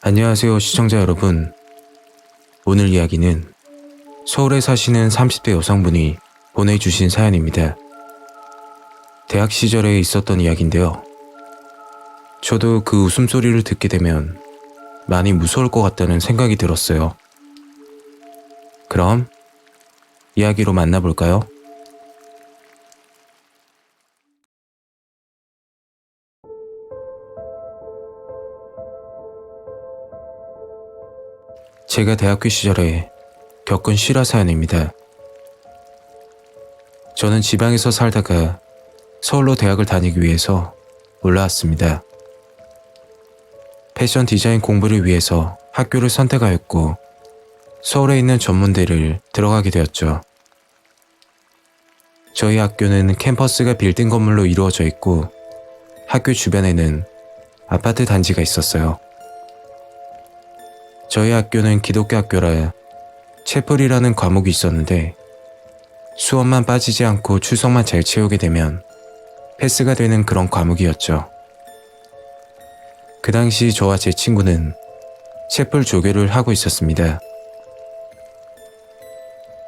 안녕하세요 시청자 여러분. 오늘 이야기는 서울에 사시는 30대 여성분이 보내주신 사연입니다. 대학 시절에 있었던 이야기인데요. 저도 그 웃음소리를 듣게 되면 많이 무서울 것 같다는 생각이 들었어요. 그럼 이야기로 만나볼까요? 제가 대학교 시절에 겪은 실화 사연입니다. 저는 지방에서 살다가 서울로 대학을 다니기 위해서 올라왔습니다. 패션 디자인 공부를 위해서 학교를 선택하였고 서울에 있는 전문대를 들어가게 되었죠. 저희 학교는 캠퍼스가 빌딩 건물로 이루어져 있고 학교 주변에는 아파트 단지가 있었어요. 저희 학교는 기독교 학교라 채플이라는 과목이 있었는데 수업만 빠지지 않고 출석만 잘 채우게 되면 패스가 되는 그런 과목이었죠. 그 당시 저와 제 친구는 채플 조교를 하고 있었습니다.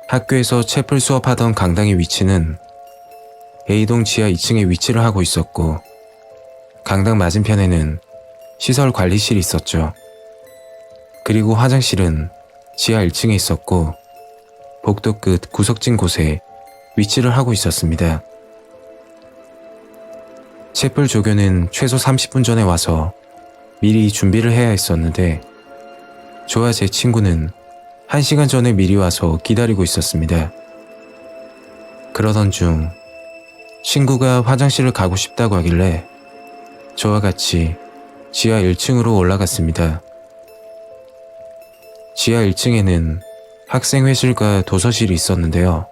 학교에서 채플 수업하던 강당의 위치는 A동 지하 2층에 위치를 하고 있었고 강당 맞은편에는 시설 관리실이 있었죠. 그리고 화장실은 지하 1층에 있었고 복도 끝 구석진 곳에 위치를 하고 있었습니다. 채플 조교는 최소 30분 전에 와서 미리 준비를 해야 했었는데 저와 제 친구는 1시간 전에 미리 와서 기다리고 있었습니다. 그러던 중 친구가 화장실을 가고 싶다고 하길래 저와 같이 지하 1층으로 올라갔습니다. 지하 1층에는 학생회실과 도서실이 있었는데요.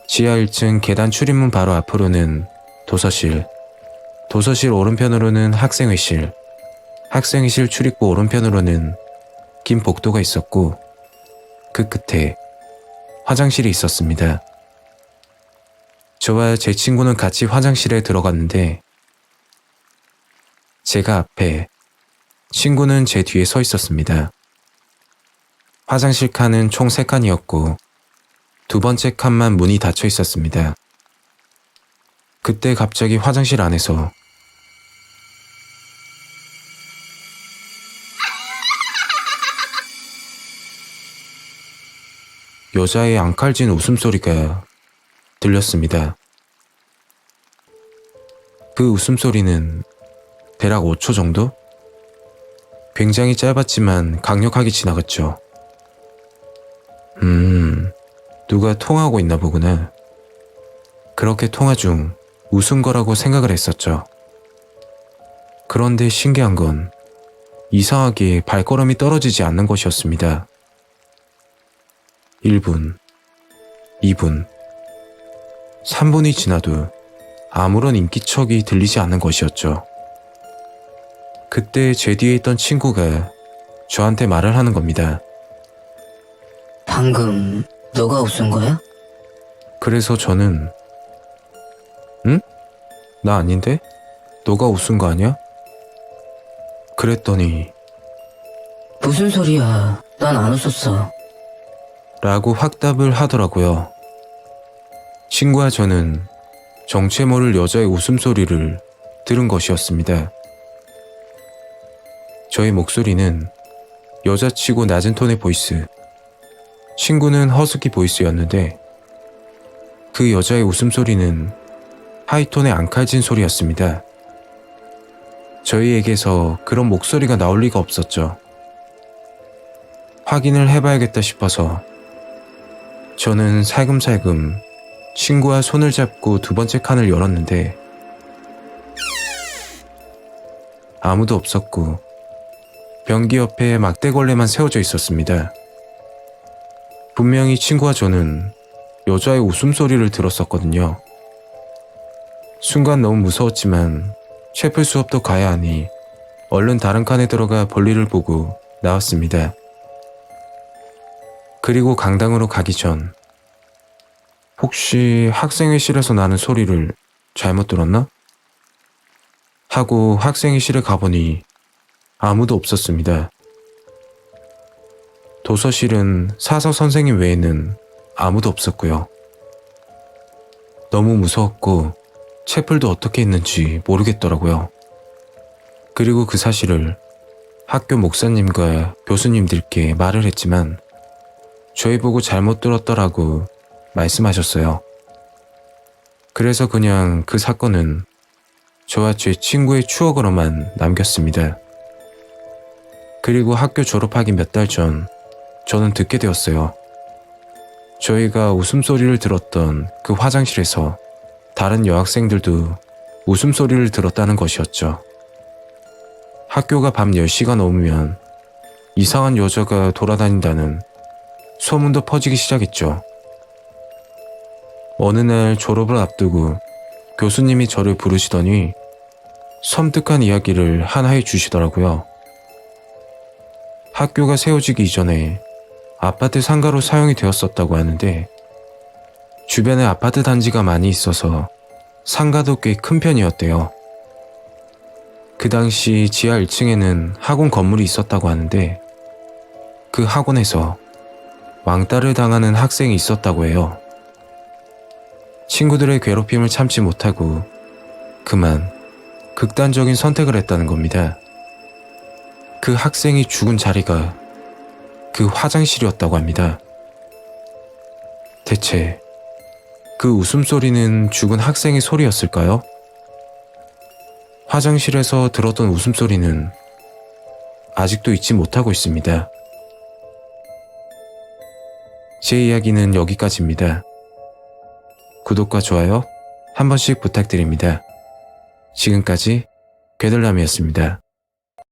지하 1층 계단 출입문 바로 앞으로는 도서실, 도서실 오른편으로는 학생회실, 학생회실 출입구 오른편으로는 긴 복도가 있었고 그 끝에 화장실이 있었습니다. 저와 제 친구는 같이 화장실에 들어갔는데 제가 앞에, 친구는 제 뒤에 서 있었습니다. 화장실 칸은 총 3칸이었고 두 번째 칸만 문이 닫혀 있었습니다. 그때 갑자기 화장실 안에서 여자의 앙칼진 웃음소리가 들렸습니다. 그 웃음소리는 대략 5초 정도? 굉장히 짧았지만 강력하게 지나갔죠. 누가 통화하고 있나 보구나. 그렇게 통화 중 웃은 거라고 생각을 했었죠. 그런데 신기한 건 이상하게 발걸음이 떨어지지 않는 것이었습니다. 1분, 2분, 3분이 지나도 아무런 인기척이 들리지 않는 것이었죠. 그때 제 뒤에 있던 친구가 저한테 말을 하는 겁니다. 방금 너가 웃은 거야? 그래서 저는 응? 나 아닌데? 너가 웃은 거 아니야? 그랬더니 무슨 소리야? 난 안 웃었어. 라고 확답을 하더라고요. 친구와 저는 정체 모를 여자의 웃음소리를 들은 것이었습니다. 저의 목소리는 여자치고 낮은 톤의 보이스, 친구는 허스키 보이스였는데 그 여자의 웃음소리는 하이톤의 앙칼진 소리였습니다. 저희에게서 그런 목소리가 나올 리가 없었죠. 확인을 해봐야겠다 싶어서 저는 살금살금 친구와 손을 잡고 두 번째 칸을 열었는데 아무도 없었고 변기 옆에 막대걸레만 세워져 있었습니다. 분명히 친구와 저는 여자의 웃음소리를 들었었거든요. 순간 너무 무서웠지만 채플 수업도 가야 하니 얼른 다른 칸에 들어가 볼일을 보고 나왔습니다. 그리고 강당으로 가기 전 혹시 학생회실에서 나는 소리를 잘못 들었나? 하고 학생회실에 가보니 아무도 없었습니다. 도서실은 사서 선생님 외에는 아무도 없었고요. 너무 무서웠고 채플도 어떻게 했는지 모르겠더라고요. 그리고 그 사실을 학교 목사님과 교수님들께 말을 했지만 저희 보고 잘못 들었더라고 말씀하셨어요. 그래서 그냥 그 사건은 저와 제 친구의 추억으로만 남겼습니다. 그리고 학교 졸업하기 몇 달 전 저는 듣게 되었어요. 저희가 웃음소리를 들었던 그 화장실에서 다른 여학생들도 웃음소리를 들었다는 것이었죠. 학교가 밤 10시가 넘으면 이상한 여자가 돌아다닌다는 소문도 퍼지기 시작했죠. 어느 날 졸업을 앞두고 교수님이 저를 부르시더니 섬뜩한 이야기를 하나 해주시더라고요. 학교가 세워지기 이전에 아파트 상가로 사용이 되었었다고 하는데 주변에 아파트 단지가 많이 있어서 상가도 꽤 큰 편이었대요. 그 당시 지하 1층에는 학원 건물이 있었다고 하는데 그 학원에서 왕따를 당하는 학생이 있었다고 해요. 친구들의 괴롭힘을 참지 못하고 그만 극단적인 선택을 했다는 겁니다. 그 학생이 죽은 자리가 그 화장실이었다고 합니다. 대체 그 웃음소리는 죽은 학생의 소리였을까요? 화장실에서 들었던 웃음소리는 아직도 잊지 못하고 있습니다. 제 이야기는 여기까지입니다. 구독과 좋아요 한 번씩 부탁드립니다. 지금까지 괴들남이었습니다.